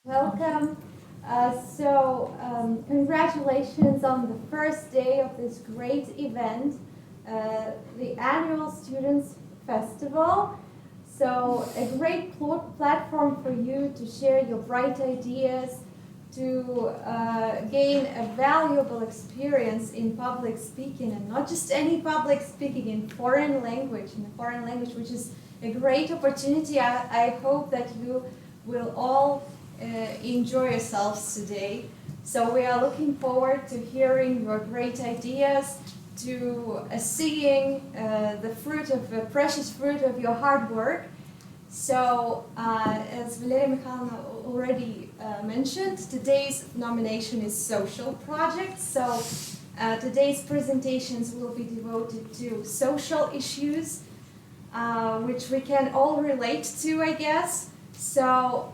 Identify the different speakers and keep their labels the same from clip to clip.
Speaker 1: Welcome. Congratulations on the first day of this great event, the annual Students Festival. So, a great platform for you to share your bright ideas, to gain a valuable experience in public speaking, and not just any public speaking, in a foreign language, which is a great opportunity. I hope that you will all enjoy yourselves today. So we are looking forward to hearing your great ideas, to seeing the precious fruit of your hard work. So, as Valeria Mikhailovna already mentioned, today's nomination is social projects. So, today's presentations will be devoted to social issues, which we can all relate to, I guess. So,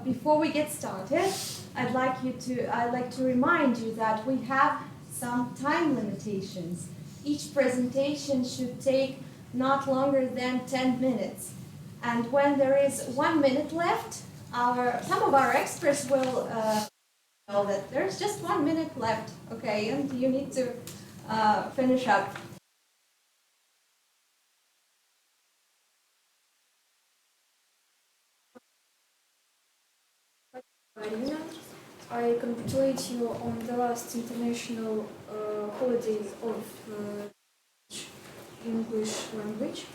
Speaker 1: before we get started, I'd like to remind you that we have some time limitations. Each presentation should take not longer than 10 minutes. And when there is 1 minute left, some of our experts will know that there's just 1 minute left, okay, and you need to finish up.
Speaker 2: Marina, I congratulate you on the last international holidays of English language.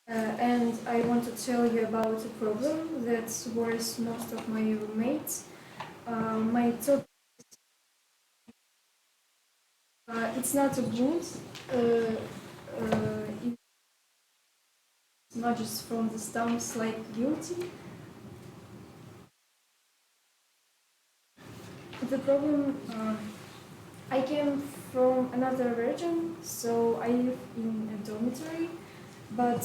Speaker 2: And I want to tell you about a problem that worries most of my roommates. My topic it's not a wound. It's not just from the stumps like guilty. The problem, I came from another region, so I live in a dormitory, but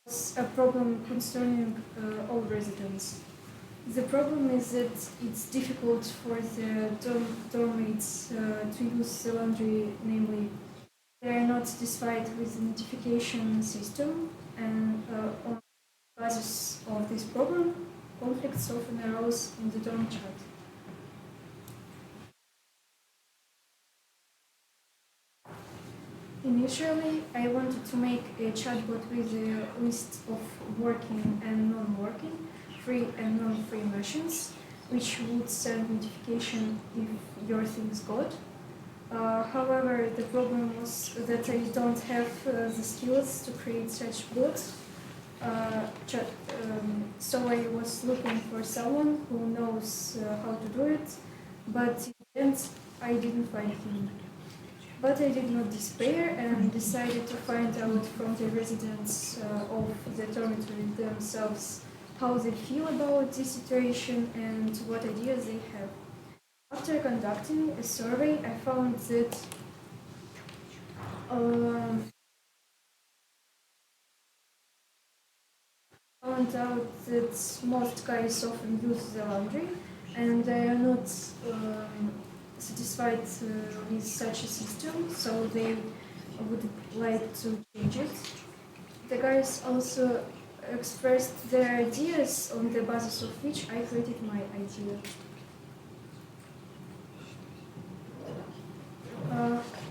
Speaker 2: there's a problem concerning all residents. The problem is that it's difficult for the dormmates to use the laundry, namely, they are not satisfied with the notification system, and on the basis of this problem, conflicts often arose in the dorm chat. Initially, I wanted to make a chatbot with a list of working and non-working, free and non-free machines, which would send notification if your thing is good. However, the problem was that I don't have the skills to create such bots. So I was looking for someone who knows how to do it, but in the end, I didn't find him. But I did not despair and decided to find out from the residents of the dormitory themselves how they feel about this situation and what ideas they have. After conducting a survey, I found that most guys often use the laundry and they are not satisfied with such a system, so they would like to change it. The guys also expressed their ideas on the basis of which I created my idea.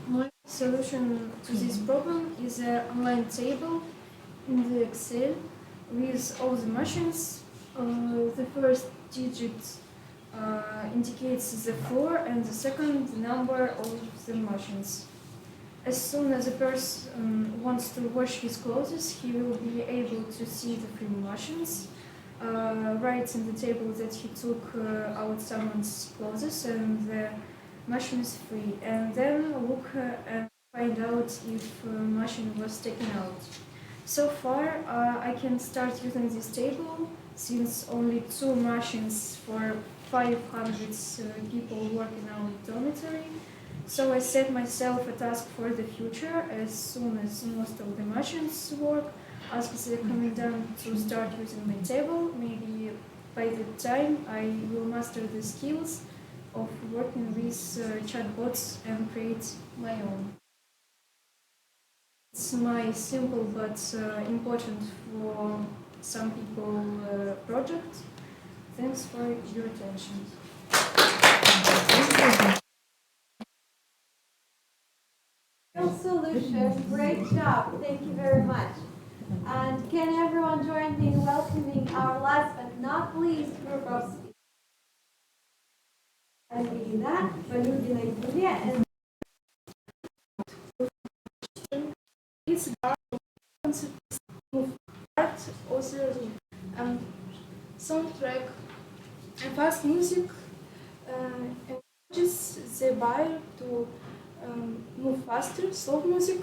Speaker 2: My solution to this problem is an online table in the Excel with all the machines. The first digit indicates the floor and the second the number of the machines. As soon as a person wants to wash his clothes, he will be able to see the free machines, write in the table that he took out someone's clothes and the machine is free, and then look and find out if machine was taken out. So far, I can start using this table since only 2 machines for 500 people work in our dormitory. So I set myself a task for the future. As soon as most of the machines work, ask the commandant to start using my table. Maybe by the time I will master the skills of working with chatbots and create my own. It's my simple but important for some people project. Thanks for your attention.
Speaker 1: Solution, great job, thank you very much. And can everyone join me in welcoming our last but not least group of speakers? Alina, Valudina Yulia, and
Speaker 2: It's art, also soundtrack and fast music encourages the buyer to move faster. Slow music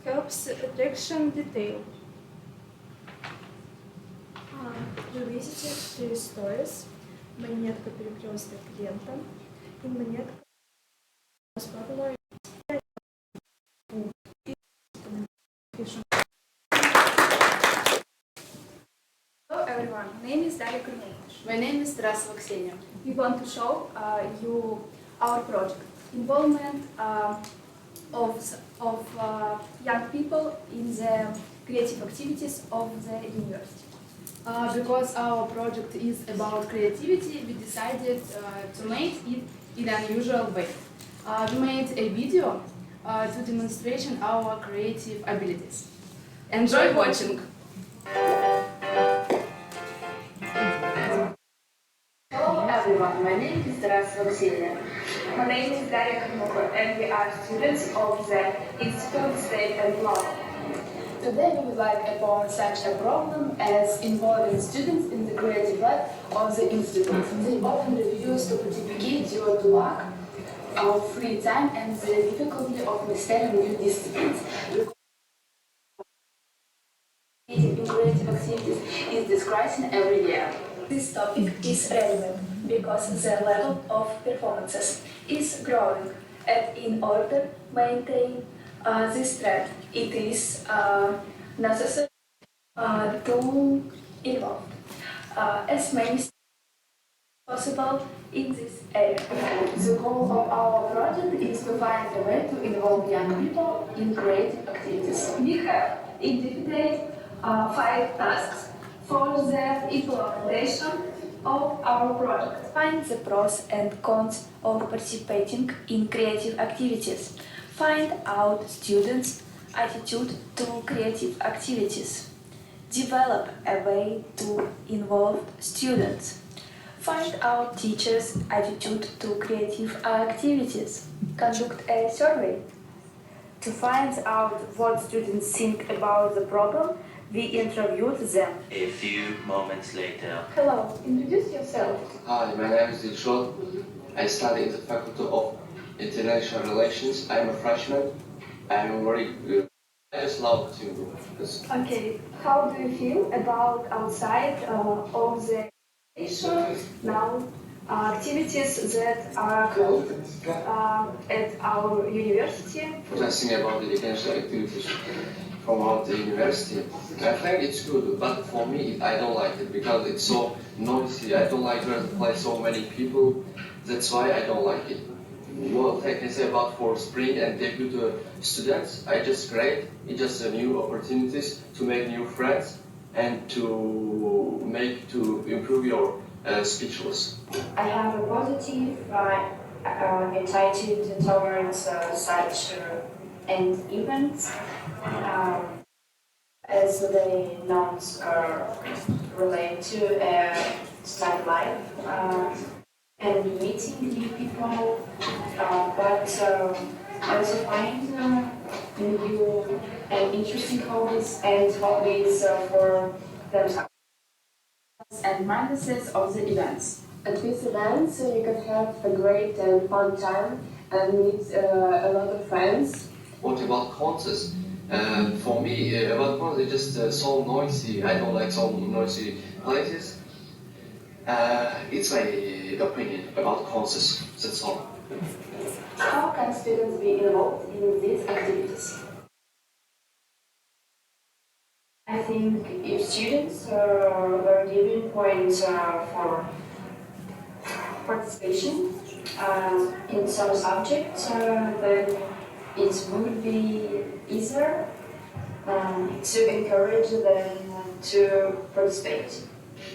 Speaker 2: helps attraction detail. Revisited to stories. Монетка перекресток клиента. И монетка was popular.
Speaker 3: Hello everyone, my name is Daria Kornelish.
Speaker 4: My name is Tarasova Ksenia.
Speaker 3: We want to show you our project. Involvement of young people in the creative activities of the university.
Speaker 4: Because our project is about creativity, we decided to make it in an unusual way. We made a video to demonstrate our creative abilities. Enjoy watching!
Speaker 5: Hello everyone, my name is Tarasova Ksenia.
Speaker 3: My name is Daria Kornelish and we are students of the Institute State and Law.
Speaker 5: Today we would like upon such a problem as involving students in the creative life of the institute. They often refuse to participate due to lack of free time and the difficulty of mastering new disciplines. In creative activities is decreasing every year. This topic is relevant because the level of performances is growing, and in order to maintain this trend, it is necessary to involve as many as possible in this area. The goal of our project is to find a way to involve young people in creative activities.
Speaker 3: We have identified 5 tasks for the implementation of our project.
Speaker 5: Find the pros and cons of participating in creative activities. Find out students' attitude to creative activities. Develop a way to involve students. Find out teachers' attitude to creative activities. Conduct a survey. To find out what students think about the problem, we interviewed them.
Speaker 6: A few moments later.
Speaker 3: Hello, introduce yourself.
Speaker 7: Hi, my name is Dilshod. I study in the Faculty of International Relations. I'm a freshman. I'm very good. I just love to.
Speaker 3: Okay, how do you feel about outside of the education now activities that are closed at our university?
Speaker 7: What I think about the educational activities from our university. I think it's good, but for me, I don't like it because it's so noisy. I don't like where to play so many people. That's why I don't like it. What I can say about for spring and debut students, I just great. It's just a new opportunities to make new friends and to improve your speechless.
Speaker 5: I have a positive attitude towards such an event, as they not relate to study life and meeting new people, but I also find new and interesting hobbies for themselves.
Speaker 4: And minuses of the events.
Speaker 8: At these events, you can have a great and fun time and meet a lot of friends.
Speaker 7: What about concerts? For me, about concerts, it's just so noisy. I don't like so noisy places. It's my opinion about concerts. That's all.
Speaker 5: How can students be involved in these activities? I think if students were given points for participation in some subjects, then it would be easier to encourage them to participate.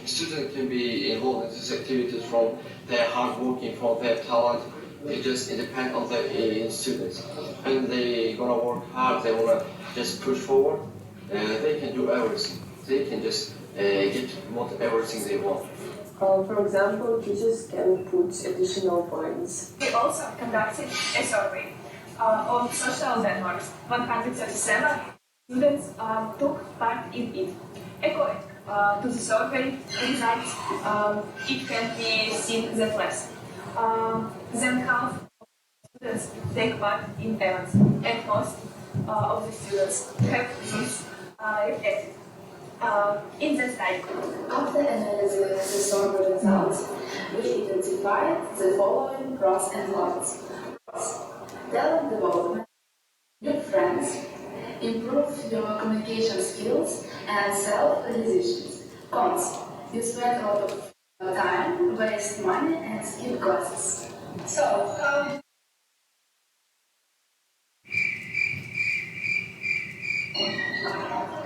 Speaker 7: Students can be involved in these activities from their hard working, from their talent. They just depend on the students. And they gonna work hard, they wanna just push forward, they can do everything. They can just get everything they want.
Speaker 8: For example, teachers can put additional points.
Speaker 3: We also conducted a survey on social networks. 137 students took part in it. According to the survey results, it can be seen that less than half of students take part in events, and most of the students have this reflected in the study.
Speaker 5: After analyzing the survey results, we identified the following pros and cons. Pros: talent development, new friends, improve your communication skills and self-realization. Cons: you spend a lot of time, waste money, and skip classes.
Speaker 3: So,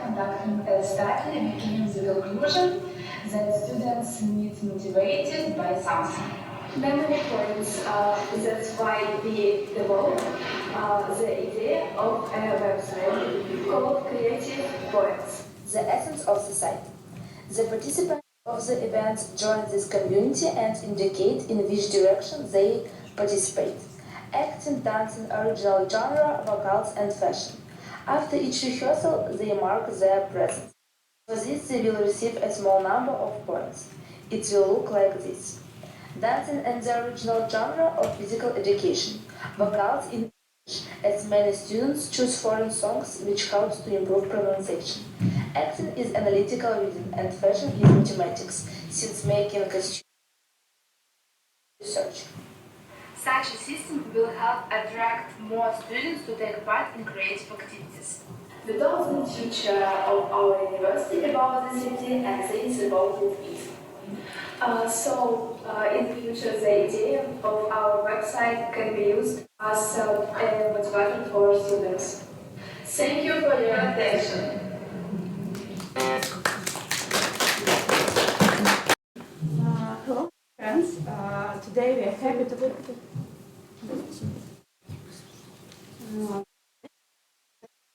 Speaker 5: Conducting a study, we came to the conclusion that students need motivated by something.
Speaker 3: memory points, that's why we developed the idea of a website called Creative Points.
Speaker 9: The essence of the site. The participants of the event join this community and indicate in which direction they participate. Acting, dancing, original genre, vocals and fashion. After each rehearsal, they mark their presence. For this, they will receive a small number of points. It will look like this. Dancing and the original genre of physical education. Vocals in English, as many students choose foreign songs which helps to improve pronunciation. Acting is analytical reading and fashion is mathematics, since making costumes research.
Speaker 10: Such a system will help attract more students to take part in creative activities.
Speaker 5: We told the future of our university about the city and things about it.
Speaker 3: In the future, the idea of our website can be used as a motivator for students.
Speaker 5: Thank you for your attention.
Speaker 11: Hello, friends. Today we are happy to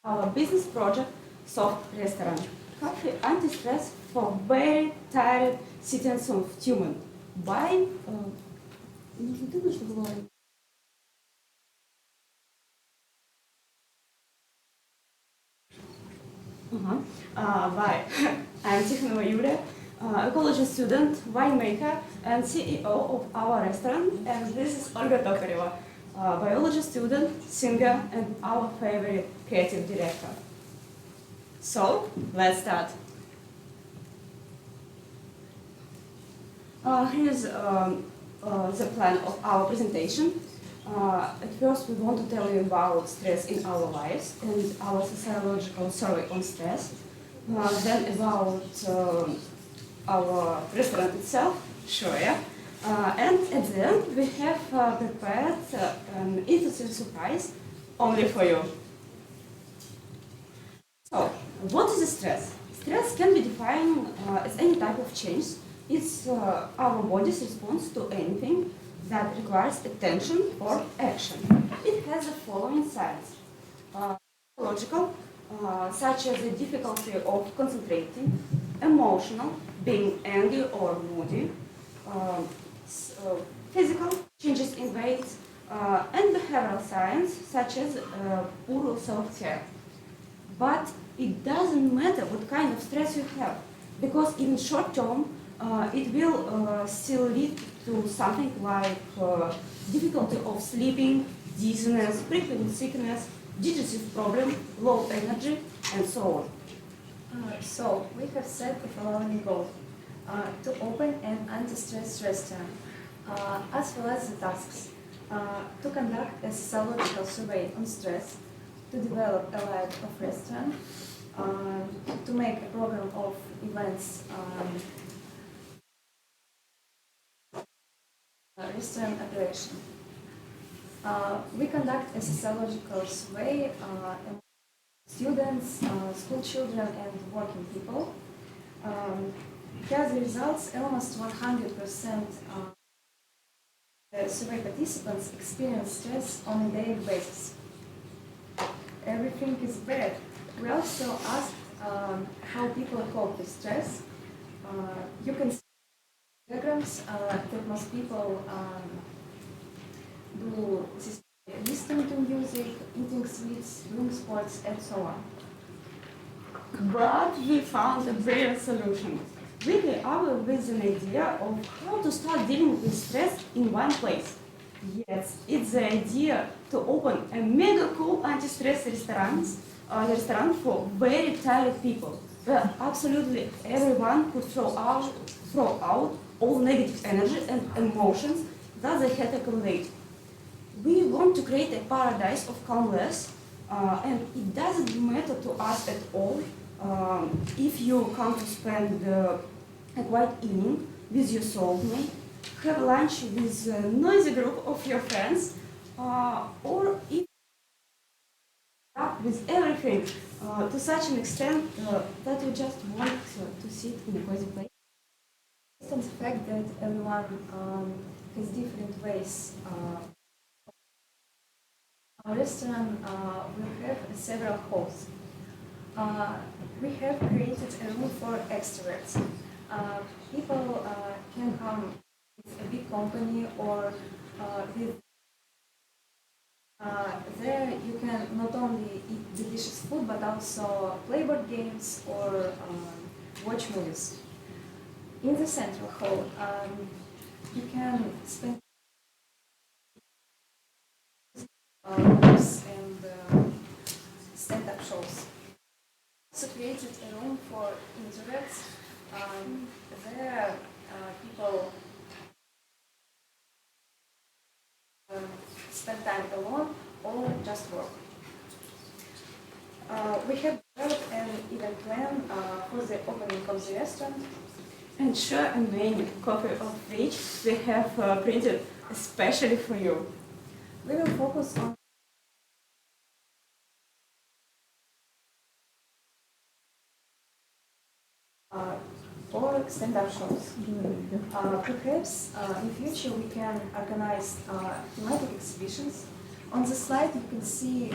Speaker 11: our business project Soft Restaurant. Coffee anti-stress for very tired citizens of Tumen. By By I'm Tikhanova Yulia, ecology student, winemaker, and CEO of our restaurant, and this is Olga Tokareva, biology student, singer, and our favorite creative director. So, let's start. Here's the plan of our presentation. At first, we want to tell you about stress in our lives and our sociological survey on stress. Then about our restaurant itself, sure, yeah. And at the end, we have prepared an interesting surprise only for you. So, what is stress? Stress can be defined as any type of change. It's our body's response to anything that requires attention or action. It has the following signs. Psychological, such as the difficulty of concentrating, emotional, being angry or moody, physical, changes in weight, and behavioral signs, such as poor self-care. But it doesn't matter what kind of stress you have, because in short term, it will still lead to something like difficulty of sleeping, dizziness, frequent sickness, digestive problem, low energy, and so on.
Speaker 2: So we have set the following goal: to open an anti-stress restaurant, as well as the tasks: to conduct a sociological survey on stress, to develop a life of restaurant, to make a program of events, restaurant operation. We conduct a sociological survey among students, school children, and working people. As a result, almost 100% the survey participants experience stress on a daily basis. Everything is bad. We also asked how people cope with stress. You can see diagrams that most people do this, listening to music, eating sweets, doing sports, and so on.
Speaker 11: But we found a brilliant solution. We came up with an idea of how to start dealing with stress in one place. Yes, it's the idea to open a mega cool anti-stress restaurant for very tired people, where absolutely everyone could throw out all negative energy and emotions that they had accumulated. We want to create a paradise of calmness, and it doesn't matter to us at all if you come to spend a quiet evening with your soulmate, have lunch with a noisy group of your friends, or if up with everything to such an extent that you just want to sit in a cozy place.
Speaker 2: Based on the fact that everyone has different ways. Our restaurant will have several halls. We have created a room for extroverts. People can come with a big company or with there you can not only eat delicious food but also play board games or watch movies. In the central hall, you can spend books and stand-up shows. Also created a room for introverts. There people spend time alone or just work. We have developed an event plan for the opening of the restaurant.
Speaker 11: And sure, a menu, copy of which we have printed especially for you.
Speaker 2: We will focus on for stand-up shows. Perhaps in future we can organize thematic exhibitions. On the slide you can see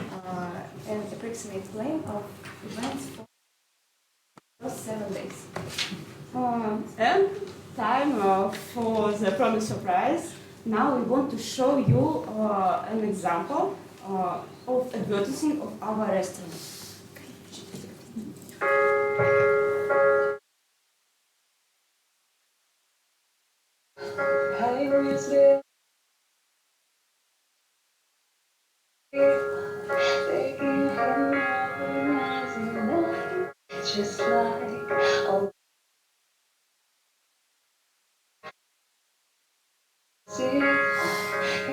Speaker 2: an approximate plan of events for those 7 days.
Speaker 11: And time for the promised surprise. Now we want to show you an example of advertising of our restaurant.
Speaker 5: Just like all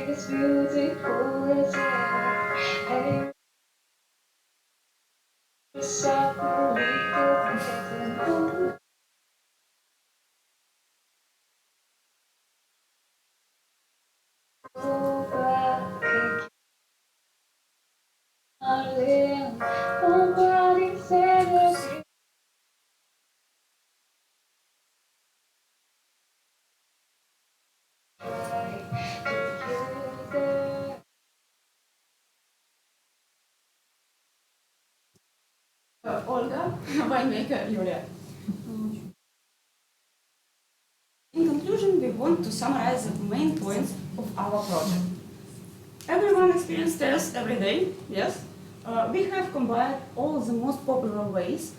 Speaker 5: it's beautiful as ever. Hey, softly getting over. Darling, nobody said that.
Speaker 11: Olga, winemaker Julia. In conclusion, we want to summarize the main points of our project. Everyone experiences stress every day, yes. We have combined all the most popular ways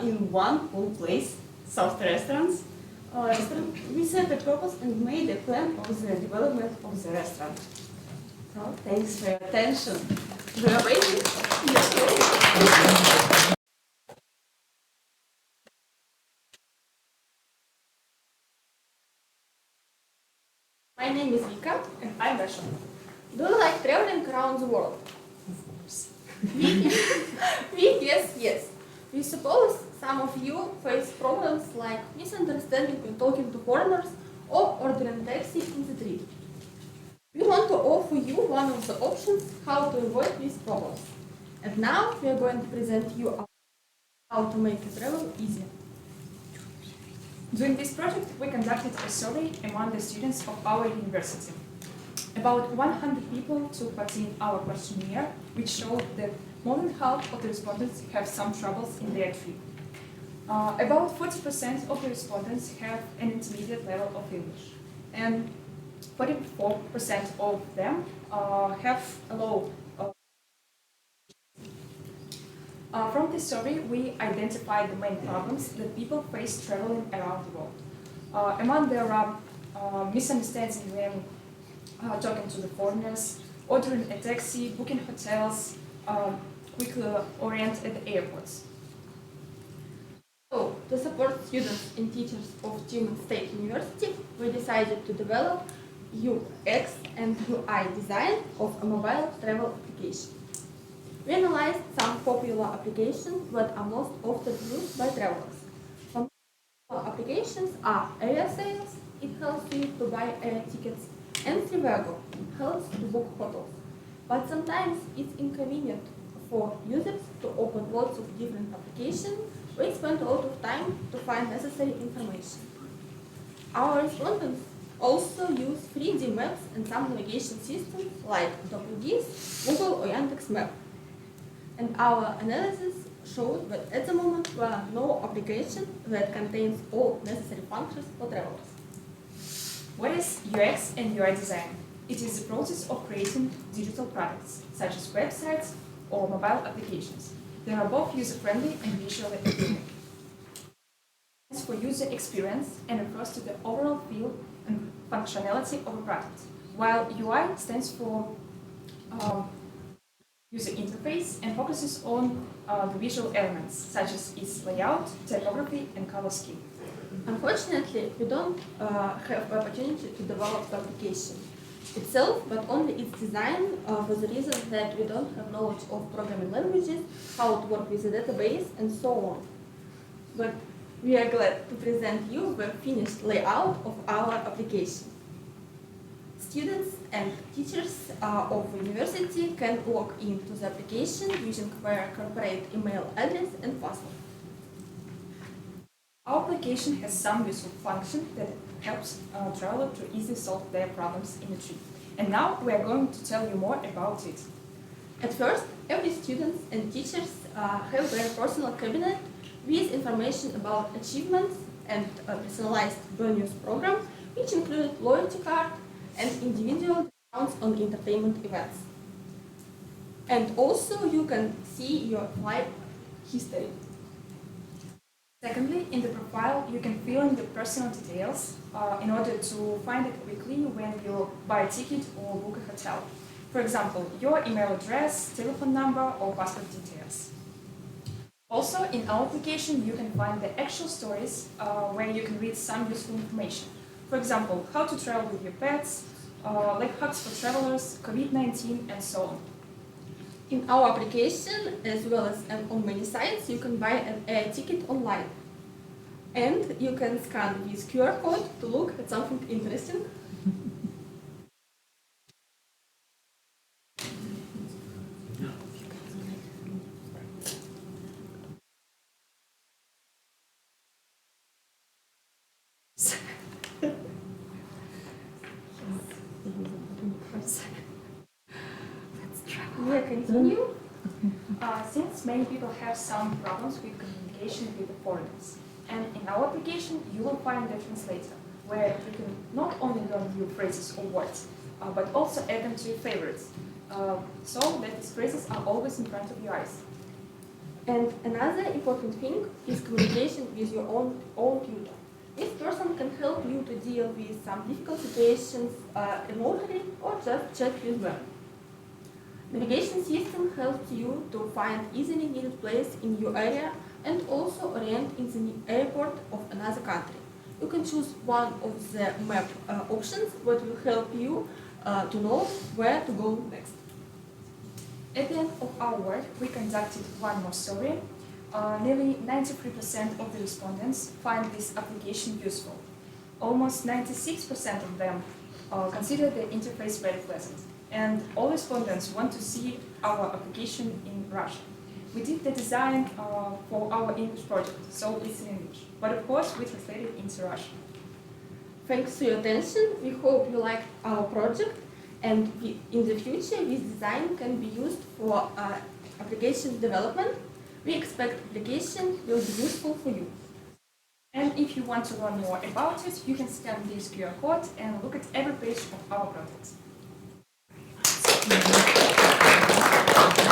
Speaker 11: in one cool place, soft restaurants. We set a purpose and made a plan of the development of the restaurant. So, thanks for your attention. We are waiting.
Speaker 1: My name is Vika and I'm Russian. Do you like traveling around the world? We guess yes. We suppose some of you face problems like misunderstanding when talking to foreigners or ordering taxi in the street. We want to offer you one of the options how to avoid these problems. And now we are going to present you how to make travel easier.
Speaker 12: During this project, we conducted a survey among the students of our university. About 100 people took part in our questionnaire, which showed that more than half of the respondents have some troubles in their trip. About 40% of the respondents have an intermediate level of English, and 44% of them have a low. From this survey, we identified the main problems that people face traveling around the world. Among there are misunderstandings when talking to the foreigners, ordering a taxi, booking hotels, quickly orient at the airports.
Speaker 13: So, to support students and teachers of Tübingen State University, we decided to develop UX and UI design of a mobile travel application. We analyzed some popular applications that are most often used by travelers. Some popular applications are Air Sales, it helps you to buy air tickets, and Trivago, it helps to book hotels. But sometimes it's inconvenient for users to open lots of different applications. We spend a lot of time to find necessary information. Our respondents also use 3D maps and some navigation systems like WGIS, Google or Yandex Map. And our analysis showed that at the moment there are no application that contains all necessary functions for travelers.
Speaker 12: What is UX and UI design? It is the process of creating digital products, such as websites or mobile applications. They are both user-friendly and visually appealing. It is for user experience and refers to the overall feel and functionality of a product, while UI stands for user interface and focuses on the visual elements, such as its layout, typography, and color scheme.
Speaker 13: Unfortunately, we don't have the opportunity to develop the application itself, but only its design for the reason that we don't have knowledge of programming languages, how to work with a database, and so on. But we are glad to present you the finished layout of our application. Students and teachers of the university can log into the application using their corporate email address and password.
Speaker 12: Our application has some useful function that helps travelers to easily solve their problems in a trip. And now we are going to tell you more about it.
Speaker 13: At first, every student and teachers have their personal cabinet with information about achievements and a personalized bonus program, which include loyalty card and individual discounts on entertainment events. And also you can see your flight history.
Speaker 12: Secondly, in the profile, you can fill in the personal details in order to find it quickly when you buy a ticket or book a hotel. For example, your email address, telephone number, or passport details. Also, in our application, you can find the actual stories where you can read some useful information. For example, how to travel with your pets, life hacks for travelers, COVID-19, and so on.
Speaker 13: In our application, as well as on many sites, you can buy an air ticket online. And you can scan this QR code to look at something interesting.
Speaker 12: We'll continue. Since many people have some problems with communication with the foreigners. And in our application, you will find the translator, where you can not only learn new phrases or words, but also add them to your favorites, so that these phrases are always in front of your eyes.
Speaker 13: And another important thing is communication with your own tutor. This person can help you to deal with some difficult situations remotely or just chat with them. Navigation system helps you to find easily needed place in your area and also orient in the airport of another country. You can choose one of the map options that will help you to know where to go next.
Speaker 12: At the end of our work, we conducted one more survey. Nearly 93% of the respondents find this application useful. Almost 96% of them consider the interface very pleasant. And all respondents want to see our application in Russian. We did the design for our English project, so it's in English. But of course, we translated into Russian.
Speaker 13: Thanks to your attention. We hope you liked our project, and in the future this design can be used for application development. We expect application will be useful for you.
Speaker 12: And if you want to learn more about it, you can scan this QR code and look at every page of our project.